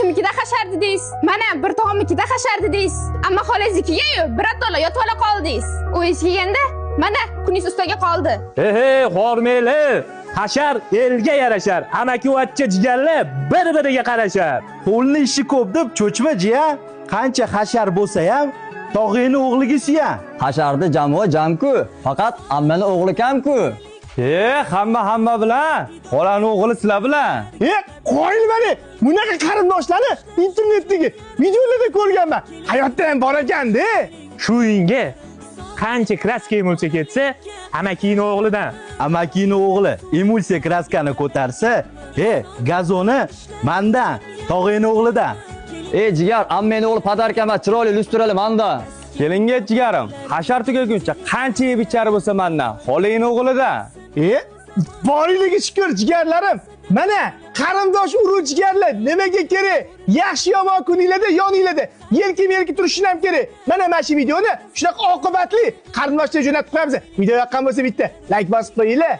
tog'amnikida hashar dedingiz. Mana bir tog'amnikida hashar dedingiz. Amma xolangizniki-yu, birato'la yotib ola qoldingiz. O'zingiz kelganda mana kuningiz ustiga qoldi. Hormeli. Hashar elga yarashar. Amaki-vachcha jigarlar bir-biriga qarashar. Qo'lni ishi ko'p deb cho'chma jiya. Qancha hashar bo'lsa ham tog'ingni o'g'ligisiya. Hasharni jamoa jamku, faqat ammani o'g'li kamku. Hamma bilan. Xolani o'g'li sizlar bilan. Qo'yil meni. Bunaqa qarindoshlarni internetdagi videolarda ko'rganman. Hayotda ham bor ekan-da. Shu uyinga qancha kraska emulsiya ketsa, amakining o'g'lidan. Amakining o'g'li emulsiya kraskani ko'tarsa, gazoni mendan, tog'ingni o'g'lidan. Jigar, ammani o'g'li podarka emas, chiroyli lustrali manda. Kelinga jigarim, hashar tugaguncha qancha yeb ichari bo'lsa mendan, xolangning o'g'lidan. Boriga shukr jigarlarim. Mana qarindosh urug' jigarlar nimaga kerak? Yaxshi yomon kuninglarda yoninglarda yelki turishing ham kerak. Mana shu videoni shunaqa oqibatli qarindoshlarga jo'natib qo'yamiz. Video yoqqan bo'lsa bitta like bosib qo'yinglar.